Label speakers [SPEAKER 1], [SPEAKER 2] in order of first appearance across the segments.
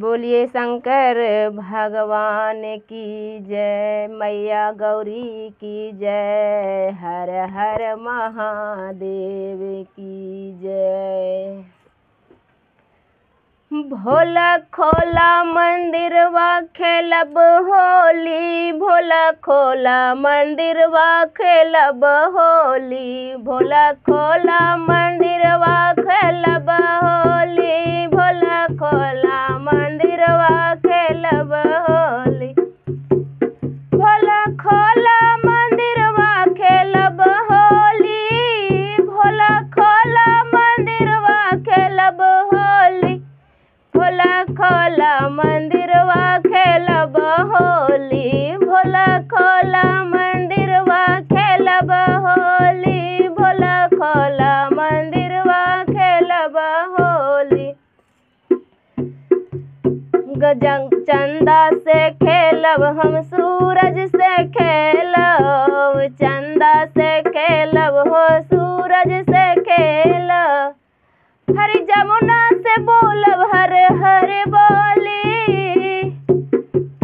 [SPEAKER 1] बोलिए शंकर भगवान की जय, मैया गौरी की जय, हर हर महादेव की जय। भोला खोला मंदिरवा खेलब होली, भोला खोला मंदिरवा खेलब होली, भोला खोला मंदिरवा खेलब होली, भोला खोला मंदिरवा खेलब होली, भोला खोला मंदिरवा खेलब होली, भोला खोला मंदिरवा खेलब होली, भोला खोला मंदिरवा खेलब होली, भोला खोला मंदिरवा खेलब होली, भोला खोला मंदिरवा खेलब होली। चंदा से खेलब हम सूरज से खेलब, चंदा से खेलब हो सूरज से खेलब, हरि जमुना से बोलब हर हर बोली,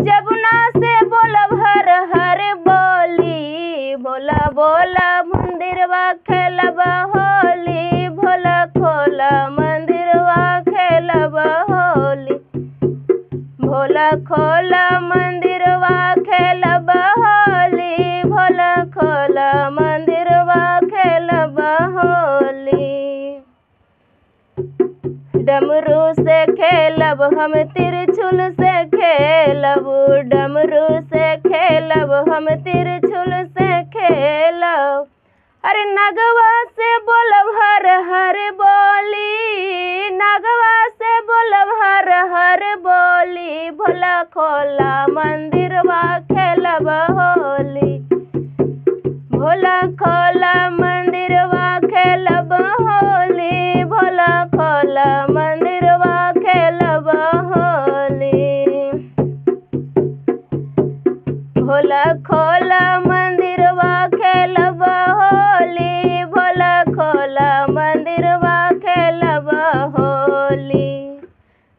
[SPEAKER 1] जमुना से बोलब हर हर बोली, भोला बोला मंदिरवा खेलब होली, भोला खोला मंदिरवा खेलब होली, भोला खोला मंदिरवा खेलब होली, भोला खोला मंदिरवा खेलब होली। डमरू से खेलब हम त्रिशूल से खेलब, डमरू से खेलब हम त्रिशूल से खेलब, अरे नगवा से बोलब हर हर बोली, नगवा से बोलब हर हर बोली, भोला खोला मंदिरवा खेलब होली, भोला खोला मंदिरवा खेलब होली, भोला खोला मंदिरवा खेलब होली, भोला खोला मंदिरवा खेलब होली, भोला खोला मंदिरवा खेलब होली।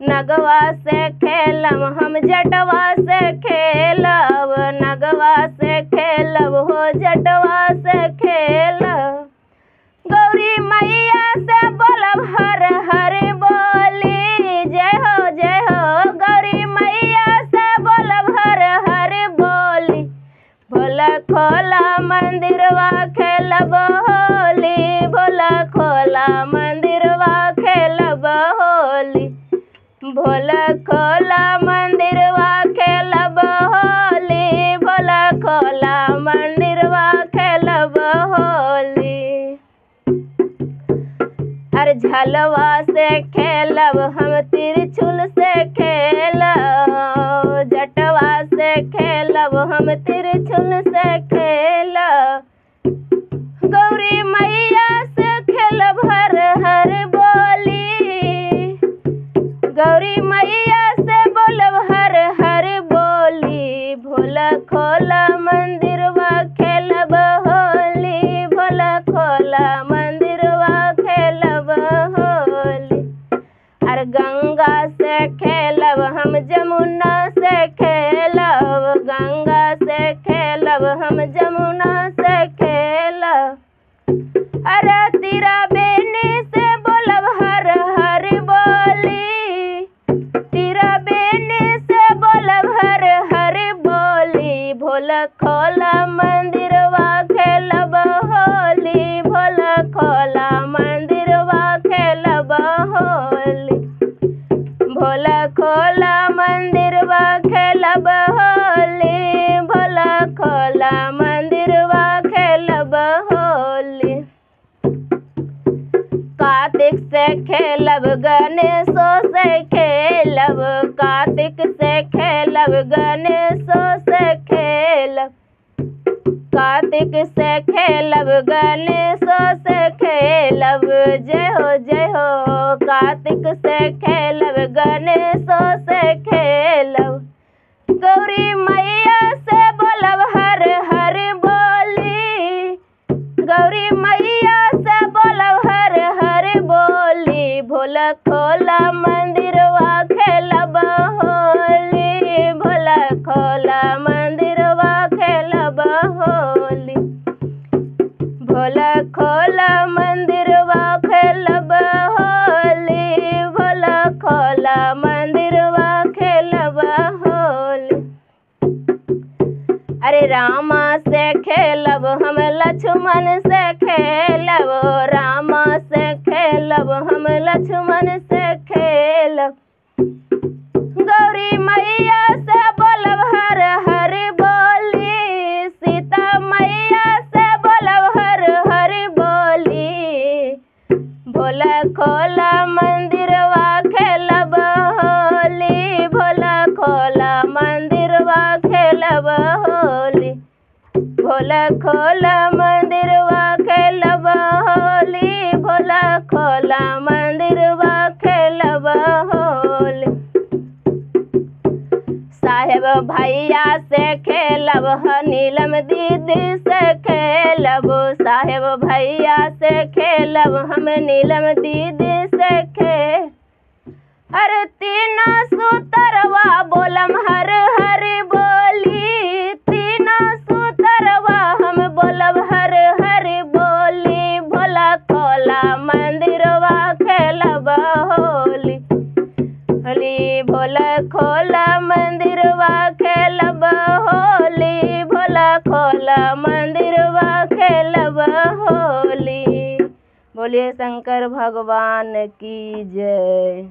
[SPEAKER 1] नगवा से खेलब हम जटवा से खेलब, नगवा से खेलब हो जटवा से खेलब, गौरी मैया से बोलब हर हर बोली, जय हो गौरी मैया से बोलब हर हर बोली, भोला खोला मंदिरवा खेलब होली, भोला खोला मंदिरवा खेलब होली, भोला खोला मंदिरवा खेलब होली, भोला खोला मंदिरवा खेलब होली। अरे झलवा से खेलब हम त्रिशूल से खेलब, जटवा से खेलब हम त्रिशूल से खेलब, गौरी मैया से खेलब हर हर बोली, गौरी मैया से बोलब हर हर बोली, भोला खोला मंदिरवा खेलब होली, भोला खोला मंदिरवा खेलब होली। अरे गंगा से खेलब हम जमुना से खेलब, गंगा से खेलब हम जमुना से खेलब, अरे तीरा बेनी से बोलब हर हर बोली, तीरा बेनी से बोलब हर हर बोली, भोला खोला मंदिरवा खेलब होली, भोला खोला मंदिरवा खेलब होली, भोला खोला मंदिरवा खेलब होली, भोला खोला मंदिरवा खेलब होली। कार्तिक से खेलब गणेशो से खेलब, कार्तिक से खेलब गणेशो से खेलब, कार्तिक से खेलब गणेशो से खेलब, जय हो कार्तिक से खेलब गणेशो से खेलब, गौरी मैया से बोलब हर हर बोली, गौरी मैया से बोलब हर हर बोली, भोला खोला मंदिरवा खेलब खोला मंदिरवा खेलब होली। अरे रामा से खेलब हम लक्ष्मण से खेलब, रामा से खेलब हम लक्ष्मण से खेलब। गौरी मैया से बोलब हर हर बोली, सीता मैया से बोलब हर हर बोली। भोला खोला मंदिरवा खेलब होली, भोला खोला मंदिरवा खेलब होली। भोला खोला मंदिरवा खेलब होली, भोला खोला मंदिरवा खेलब होली। साहेब भैया से खेलब नीलम दीदी से खेलब, साहेब भैया से खेलब हम नीलम दीदी से खेल। अरे तीनों सूतरवा बोलम हर हर बोली, तीनों सूतरवा हम बोलब हर हर बोली। भोला खोला मंदिरवा खेलब होली, होली भोला खोला मंदिरवा खेलब होली, भोला खोला मंदिरवा खेलब होली। बोलिए शंकर भगवान की जय।